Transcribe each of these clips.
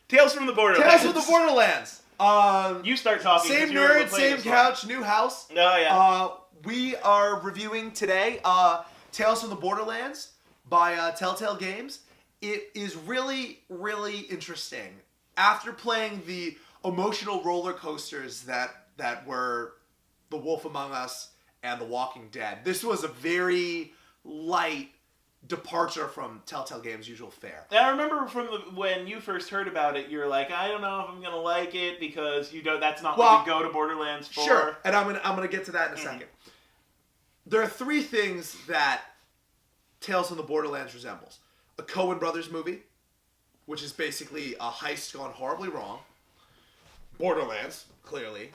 Tales from the Borderlands. Tales from the Borderlands. You start talking. Same nerd, same couch, new house. Oh, yeah. We are reviewing today Tales from the Borderlands by Telltale Games. It is really, really interesting. After playing the emotional roller coasters that were The Wolf Among Us and The Walking Dead, this was a very light departure from Telltale Games' usual fare. I remember when you first heard about it, you're like, I don't know if I'm gonna like it because that's not what you go to Borderlands for. Sure, and I'm gonna get to that in a second. There are three things that Tales from the Borderlands resembles: a Coen Brothers movie, which is basically a heist gone horribly wrong; Borderlands, clearly;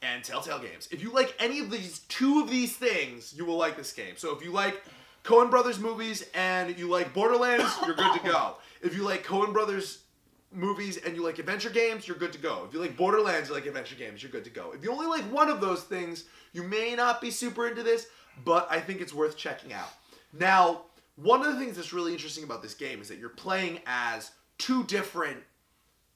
and Telltale Games. If you like any of these two of these things, you will like this game. So if you like Coen Brothers movies and you like Borderlands, you're good to go. If you like Coen Brothers movies and you like adventure games, you're good to go. If you like Borderlands, you like adventure games, you're good to go. If you only like one of those things, you may not be super into this, but I think it's worth checking out. Now, one of the things that's really interesting about this game is that you're playing as two different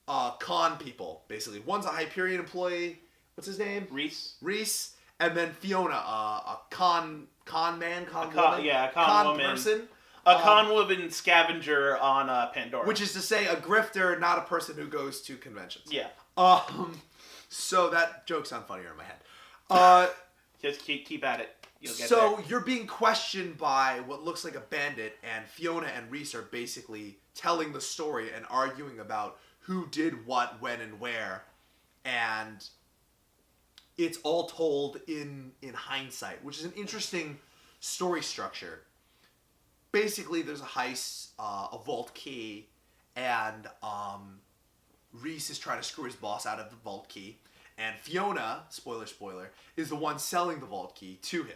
con people, basically. One's a Hyperion employee. What's his name? Reese. And then Fiona, a con woman. A con woman. Person. A con woman scavenger on Pandora. Which is to say, a grifter, not a person who goes to conventions. Yeah. So that joke sounds funnier in my head. Just keep at it. You'll get so there. You're being questioned by what looks like a bandit, and Fiona and Reese are basically telling the story and arguing about who did what, when, and where. And it's all told in hindsight, which is an interesting story structure. Basically, there's a heist, a vault key, and Reese is trying to screw his boss out of the vault key. And Fiona, spoiler, is the one selling the vault key to him.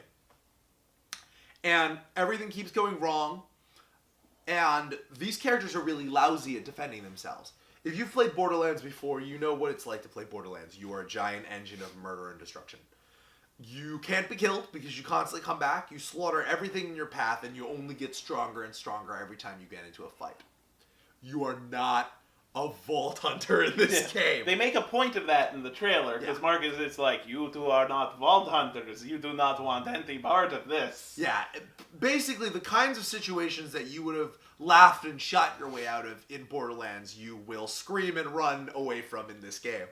And everything keeps going wrong, and these characters are really lousy at defending themselves. If you've played Borderlands before, you know what it's like to play Borderlands. You are a giant engine of murder and destruction. You can't be killed because you constantly come back. You slaughter everything in your path, and you only get stronger and stronger every time you get into a fight. You are not a vault hunter in this game. They make a point of that in the trailer, because Marcus is like, you two are not vault hunters. You do not want any part of this. Yeah, basically the kinds of situations that you would have laughed and shot your way out of in Borderlands, you will scream and run away from in this game.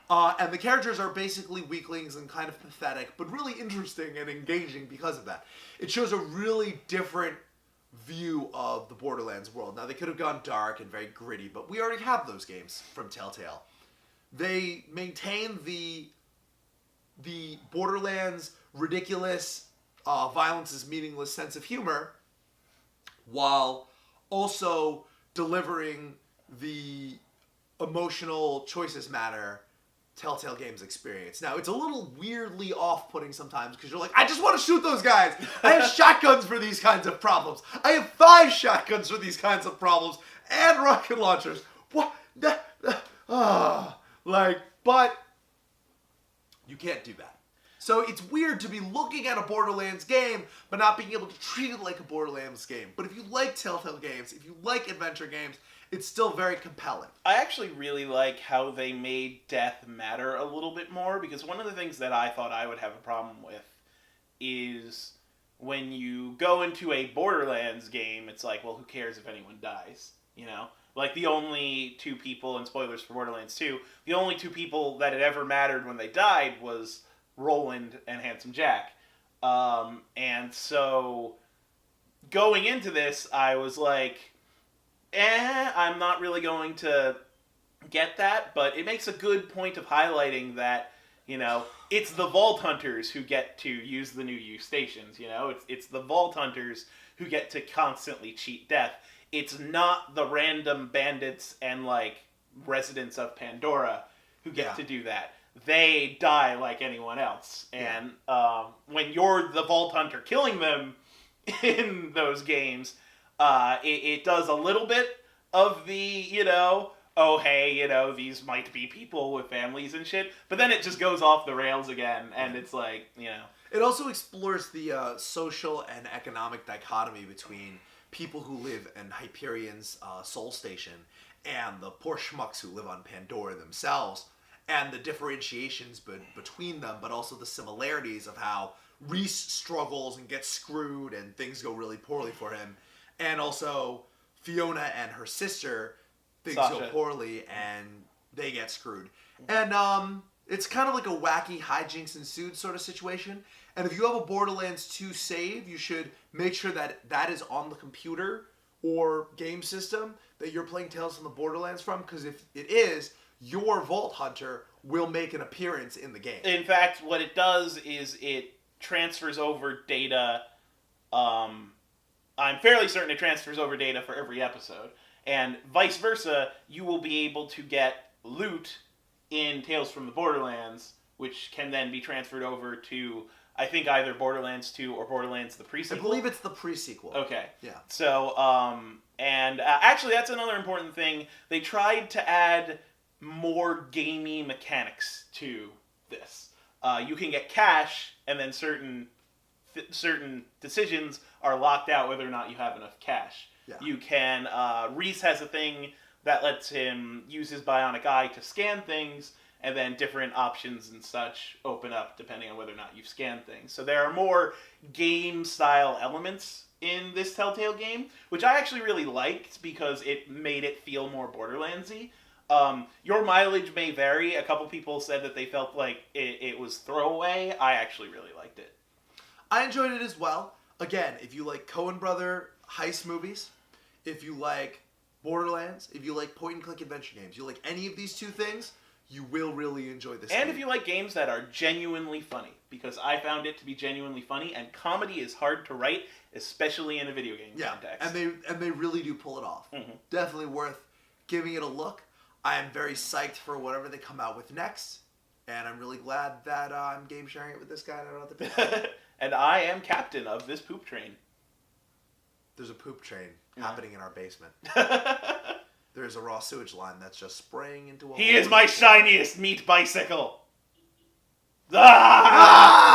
And the characters are basically weaklings and kind of pathetic, but really interesting and engaging because of that. It shows a really different view of the Borderlands world. Now, they could have gone dark and very gritty, but we already have those games from Telltale. They maintain the Borderlands ridiculous, violence is meaningless sense of humor, while also delivering the emotional choices matter Telltale Games experience. Now, it's a little weirdly off-putting sometimes because you're like, I just want to shoot those guys. I have shotguns for these kinds of problems. I have 5 shotguns for these kinds of problems and rocket launchers. What? But you can't do that. So it's weird to be looking at a Borderlands game, but not being able to treat it like a Borderlands game. But if you like Telltale Games, if you like adventure games, it's still very compelling. I actually really like how they made death matter a little bit more, because one of the things that I thought I would have a problem with is when you go into a Borderlands game, it's like, well, who cares if anyone dies, you know? Like, the only 2 people, and spoilers for Borderlands 2, the only 2 people that it ever mattered when they died was Roland and Handsome Jack. And so, going into this, I was like, I'm not really going to get that, but it makes a good point of highlighting that, you know, it's the Vault Hunters who get to use the new use stations, you know? It's the Vault Hunters who get to constantly cheat death. It's not the random bandits and, like, residents of Pandora who get to do that. They die like anyone else. And when you're the Vault Hunter killing them in those games, it does a little bit of the, you know, oh, hey, you know, these might be people with families and shit. But then it just goes off the rails again, and it's like, you know. It also explores the social and economic dichotomy between people who live in Hyperion's Soul Station and the poor schmucks who live on Pandora themselves, and the differentiations between them, but also the similarities of how Reese struggles and gets screwed and things go really poorly for him, and also Fiona and her sister, things Sasha. go poorly and they get screwed. And it's kind of like a wacky hijinks ensued sort of situation. And if you have a Borderlands 2 save, you should make sure that that is on the computer or game system that you're playing Tales from the Borderlands from, because if it is, your Vault Hunter will make an appearance in the game. In fact, what it does is it transfers over data. I'm fairly certain it transfers over data for every episode. And vice versa, you will be able to get loot in Tales from the Borderlands, which can then be transferred over to, I think, either Borderlands 2 or Borderlands the pre-sequel. I believe it's the pre-sequel. Okay. Yeah. So, actually, that's another important thing. They tried to add more gamey mechanics to this. You can get cash, and then certain decisions are locked out whether or not you have enough cash. Yeah. You can... Reese has a thing that lets him use his bionic eye to scan things, and then different options and such open up depending on whether or not you've scanned things. So there are more game-style elements in this Telltale game, which I actually really liked because it made it feel more Borderlands-y. Your mileage may vary. A couple people said that they felt like it was throwaway. I actually really liked it. I enjoyed it as well. Again, if you like Coen Brother heist movies, if you like Borderlands, if you like point-and-click adventure games, you like any of these two things, you will really enjoy this game. And if you like games that are genuinely funny, because I found it to be genuinely funny, and comedy is hard to write, especially in a video game context. And they really do pull it off. Mm-hmm. Definitely worth giving it a look. I am very psyched for whatever they come out with next, and I'm really glad that I'm game sharing it with this guy. And I don't have to pay. And I am captain of this poop train. There's a poop train happening in our basement. There's a raw sewage line that's just spraying into a He hole is my in the shiniest meat bicycle. Ah!